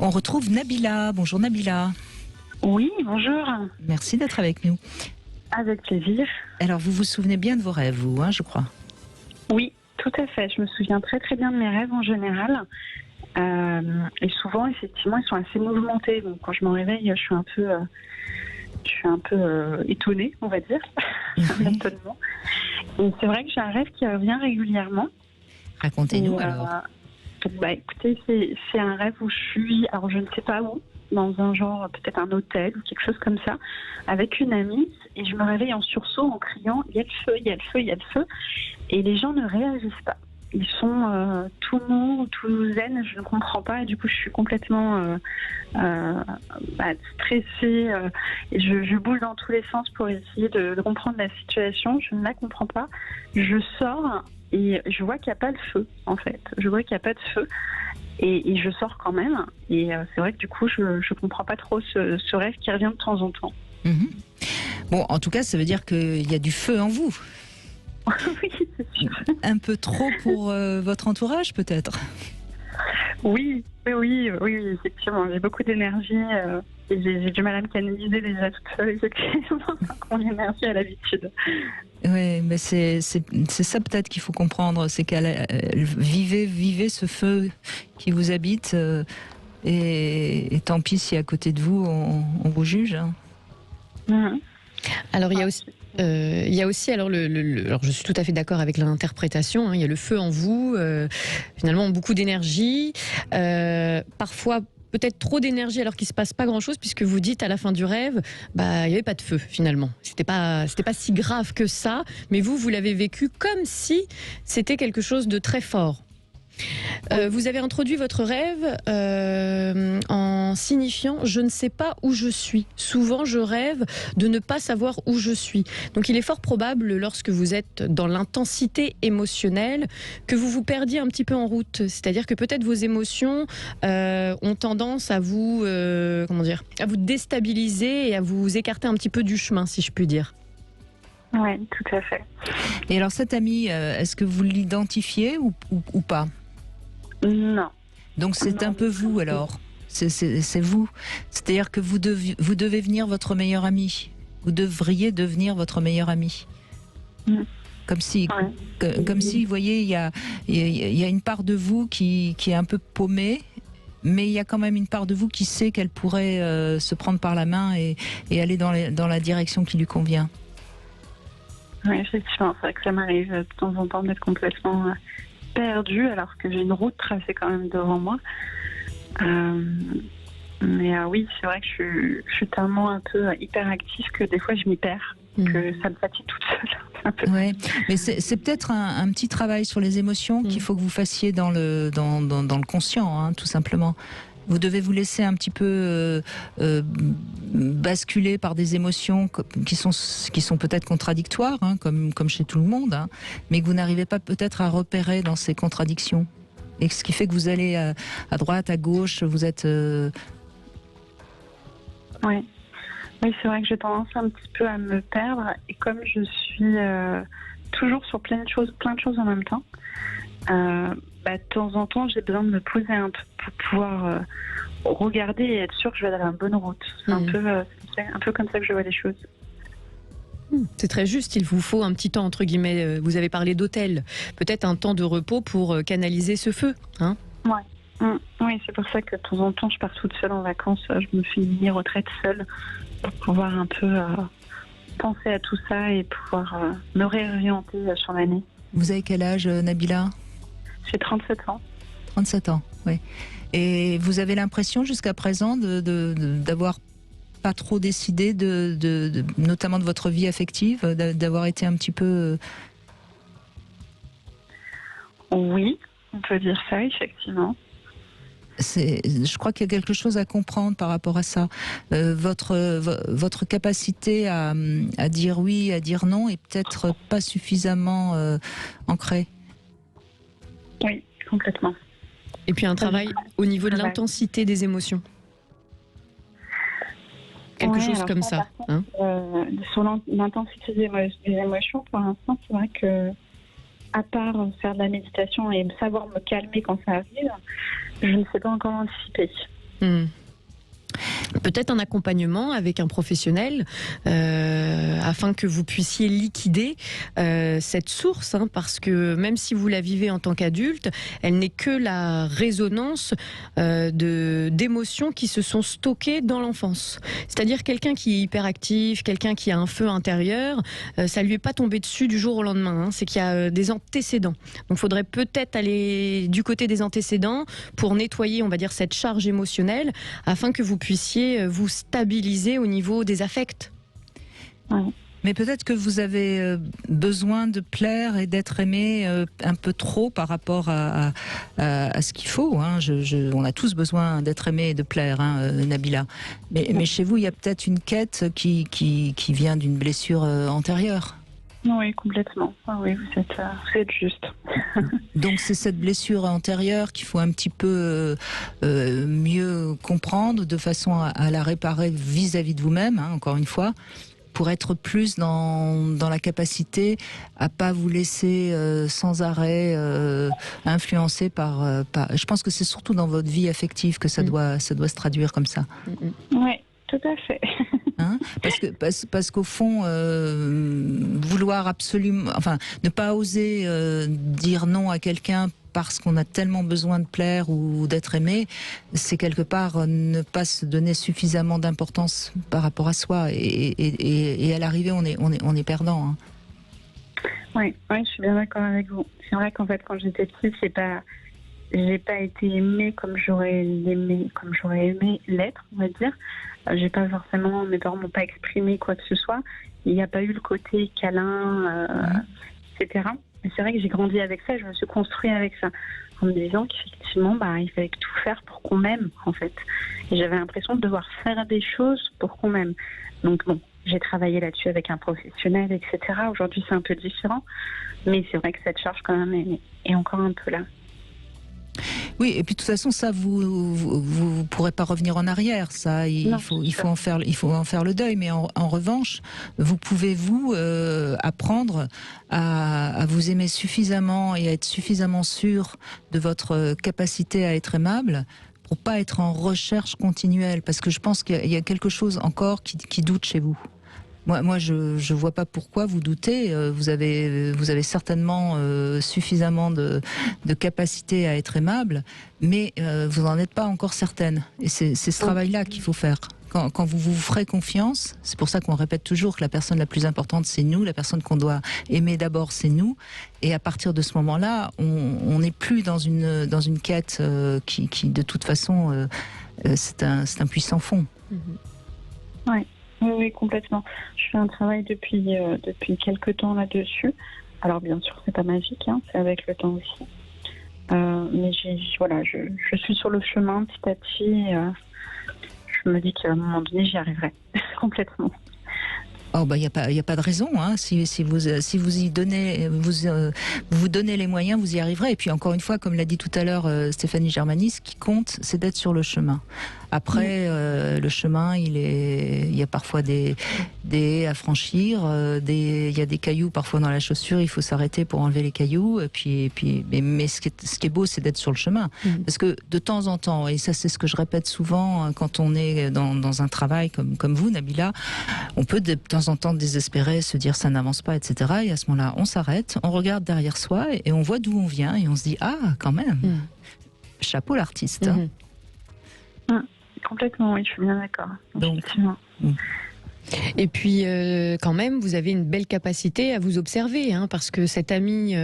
On retrouve Nabila. Bonjour Nabila. Oui, bonjour. Merci d'être avec nous. Avec plaisir. Alors, vous vous souvenez bien de vos rêves, vous, je crois. Oui, tout à fait. Je me souviens très très bien de mes rêves en général. Et souvent, effectivement, ils sont assez mouvementés. Donc, quand je me réveille, je suis un peu étonnée, on va dire. Un étonnement. Et c'est vrai que j'ai un rêve qui revient régulièrement. Racontez-nous alors. Écoutez, c'est un rêve où je suis, alors je ne sais pas où, dans un genre, peut-être un hôtel ou quelque chose comme ça, avec une amie, et je me réveille en sursaut en criant « il y a le feu, il y a le feu, il y a le feu », et les gens ne réagissent pas. Ils sont tout mous, tout zen, je ne comprends pas, et du coup je suis complètement stressée, et je bouge dans tous les sens pour essayer de comprendre la situation, je ne la comprends pas, je sors et je vois qu'il n'y a pas de feu en fait, je vois qu'il n'y a pas de feu. Et je sors quand même. Et c'est vrai que du coup, je ne comprends pas trop ce rêve qui revient de temps en temps. Bon, en tout cas, ça veut dire qu'il y a du feu en vous. Oui, c'est sûr. Un peu trop pour votre entourage, peut-être. Oui, effectivement. J'ai beaucoup d'énergie et j'ai du mal à me canaliser déjà toute seule, effectivement, mon énergie à l'habitude. Oui, mais c'est ça peut-être qu'il faut comprendre, c'est qu'elle vivez ce feu qui vous habite et tant pis si à côté de vous on vous juge. Alors il y a aussi alors alors je suis tout à fait d'accord avec l'interprétation. Il y a le feu en vous, finalement beaucoup d'énergie, parfois. Peut-être trop d'énergie alors qu'il se passe pas grand-chose, puisque vous dites à la fin du rêve, il y avait pas de feu finalement. C'était pas si grave que ça, mais vous l'avez vécu comme si c'était quelque chose de très fort. Vous avez introduit votre rêve en signifiant « je ne sais pas où je suis ». Souvent, je rêve de ne pas savoir où je suis. Donc, il est fort probable, lorsque vous êtes dans l'intensité émotionnelle, que vous vous perdiez un petit peu en route. C'est-à-dire que peut-être vos émotions ont tendance à vous, à vous déstabiliser et à vous écarter un petit peu du chemin, si je puis dire. Oui, tout à fait. Et alors, cette amie, est-ce que vous l'identifiez ou pas ? Non. Donc c'est un peu vous alors, c'est vous. C'est-à-dire que vous devez venir votre meilleur ami. Vous devriez devenir votre meilleur ami. Comme si, vous voyez, il y a une part de vous qui est un peu paumée, mais il y a quand même une part de vous qui sait qu'elle pourrait se prendre par la main et aller dans la direction qui lui convient. Oui, effectivement, c'est vrai que ça m'arrive de temps en temps d'être complètement perdue alors que j'ai une route tracée quand même devant moi. Mais oui, c'est vrai que je suis tellement un peu hyperactive que des fois je m'y perds, que ça me fatigue toute seule. Ouais, mais c'est peut-être un petit travail sur les émotions qu'il faut que vous fassiez dans le conscient, tout simplement. Vous devez vous laisser un petit peu basculer par des émotions qui sont peut-être contradictoires, comme chez tout le monde, mais que vous n'arrivez pas peut-être à repérer dans ces contradictions. Et ce qui fait que vous allez à droite, à gauche, vous êtes... Oui, c'est vrai que j'ai tendance un petit peu à me perdre. Et comme je suis toujours sur plein de choses en même temps, de temps en temps, j'ai besoin de me poser un peu pour pouvoir regarder et être sûre que je vais dans la bonne route. C'est un peu comme ça que je vois les choses. C'est très juste, il vous faut un petit temps, entre guillemets, vous avez parlé d'hôtel, peut-être un temps de repos pour canaliser ce feu, Oui, c'est pour ça que de temps en temps, je pars toute seule en vacances, je me fais une mini-retraite seule pour pouvoir un peu penser à tout ça et pouvoir me réorienter sur l'année. Vous avez quel âge, Nabila ? J'ai 37 ans. 37 ans, oui. Et vous avez l'impression jusqu'à présent d'avoir pas trop décidé, notamment de votre vie affective, d'avoir été un petit peu... Oui, on peut dire ça, effectivement. Je crois qu'il y a quelque chose à comprendre par rapport à ça. Votre capacité à dire oui, à dire non est peut-être pas suffisamment ancrée. Oui, complètement. Et puis un travail au niveau de l'intensité des émotions. Quelque chose comme ça. Sur l'intensité des émotions, pour l'instant, c'est vrai que, à part faire de la méditation et savoir me calmer quand ça arrive, je ne sais pas encore anticiper. Peut-être un accompagnement avec un professionnel afin que vous puissiez liquider cette source, hein, parce que même si vous la vivez en tant qu'adulte, elle n'est que la résonance d'émotions qui se sont stockées dans l'enfance. C'est-à-dire quelqu'un qui est hyperactif, quelqu'un qui a un feu intérieur, ça lui est pas tombé dessus du jour au lendemain, hein, c'est qu'il y a des antécédents. Donc il faudrait peut-être aller du côté des antécédents pour nettoyer, on va dire, cette charge émotionnelle afin que vous puissiez vous stabiliser au niveau des affects. Ouais. Mais peut-être que vous avez besoin de plaire et d'être aimé un peu trop par rapport à ce qu'il faut. Hein. On a tous besoin d'être aimé et de plaire, hein, Nabila. Mais chez vous, il y a peut-être une quête qui vient d'une blessure antérieure. Oui, complètement. Ah oui, vous êtes juste. Donc c'est cette blessure antérieure qu'il faut un petit peu mieux comprendre de façon à la réparer vis-à-vis de vous-même, hein, encore une fois, pour être plus dans la capacité à pas vous laisser sans arrêt influencer par. Je pense que c'est surtout dans votre vie affective que ça doit se traduire comme ça. Oui. Tout à fait. Hein, parce qu'au fond, vouloir absolument, enfin, ne pas oser dire non à quelqu'un parce qu'on a tellement besoin de plaire ou d'être aimé, c'est quelque part ne pas se donner suffisamment d'importance par rapport à soi. Et à l'arrivée, on est perdant. Hein. Oui, je suis bien d'accord avec vous. C'est vrai qu'en fait, quand j'étais petite, j'ai pas été aimée comme j'aurais aimé l'être, on va dire. J'ai pas forcément, mes parents m'ont pas exprimé quoi que ce soit. Il n'y a pas eu le côté câlin, etc. Mais c'est vrai que j'ai grandi avec ça, je me suis construite avec ça, en me disant qu'effectivement, il fallait tout faire pour qu'on m'aime, en fait. Et j'avais l'impression de devoir faire des choses pour qu'on m'aime. Donc bon, j'ai travaillé là-dessus avec un professionnel, etc. Aujourd'hui, c'est un peu différent, mais c'est vrai que cette charge quand même est encore un peu là. Oui, et puis de toute façon, ça, vous pourrez pas revenir en arrière. Ça, il faut en faire le deuil. Mais en revanche, vous pouvez apprendre à vous aimer suffisamment et à être suffisamment sûr de votre capacité à être aimable pour pas être en recherche continuelle. Parce que je pense qu'il y a quelque chose encore qui doute chez vous. Moi, je vois pas pourquoi vous doutez. Vous avez certainement suffisamment de capacité à être aimable, mais vous n'en êtes pas encore certaine. Et c'est ce travail-là qu'il faut faire. Quand vous vous ferez confiance, c'est pour ça qu'on répète toujours que la personne la plus importante, c'est nous. La personne qu'on doit aimer d'abord, c'est nous. Et à partir de ce moment-là, on n'est plus dans une quête qui de toute façon, c'est un puissant fond. Ouais. Oui, complètement. Je fais un travail depuis quelques temps là-dessus. Alors bien sûr, c'est pas magique, hein, c'est avec le temps aussi. Mais je suis sur le chemin petit à petit. Je me dis qu'à un moment donné, j'y arriverai complètement. Oh il y a pas de raison, hein. Si vous y donnez vous donnez les moyens, vous y arriverez. Et puis encore une fois, comme l'a dit tout à l'heure Stéphanie Germanis, ce qui compte, c'est d'être sur le chemin. Après, le chemin, il y a parfois des haies à franchir, il y a des cailloux parfois dans la chaussure, il faut s'arrêter pour enlever les cailloux. Mais ce qui est beau, c'est d'être sur le chemin. Parce que de temps en temps, et ça c'est ce que je répète souvent quand on est dans un travail comme vous, Nabila, on peut de temps en temps désespérer, se dire ça n'avance pas, etc. Et à ce moment-là, on s'arrête, on regarde derrière soi et on voit d'où on vient et on se dit quand même, chapeau l'artiste. Complètement, oui, je suis bien d'accord. Donc, et puis, quand même, vous avez une belle capacité à vous observer, hein, parce que cet ami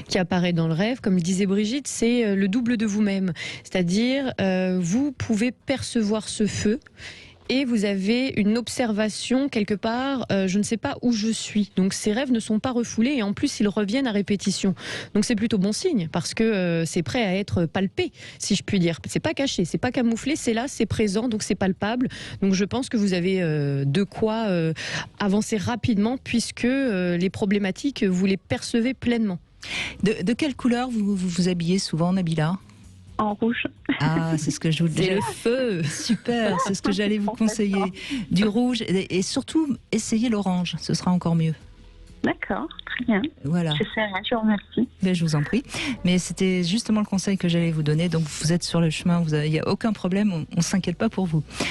qui apparaît dans le rêve, comme le disait Brigitte, c'est le double de vous-même. C'est-à-dire, vous pouvez percevoir ce feu et vous avez une observation quelque part, je ne sais pas où je suis. Donc ces rêves ne sont pas refoulés et en plus ils reviennent à répétition. Donc c'est plutôt bon signe parce que c'est prêt à être palpé, si je puis dire. C'est pas caché, c'est pas camouflé, c'est là, c'est présent, donc c'est palpable. Donc je pense que vous avez de quoi avancer rapidement puisque les problématiques, vous les percevez pleinement. De quelle couleur vous habillez souvent, Nabila ? En rouge. Ah, c'est ce que je vous disais. C'est le feu. Super, c'est ce que j'allais vous conseiller. Du rouge et surtout, essayez l'orange, ce sera encore mieux. D'accord, très bien. Voilà. J'essaierai, je vous remercie. Ben, je vous en prie. Mais c'était justement le conseil que j'allais vous donner. Donc vous êtes sur le chemin, il n'y a aucun problème, on ne s'inquiète pas pour vous.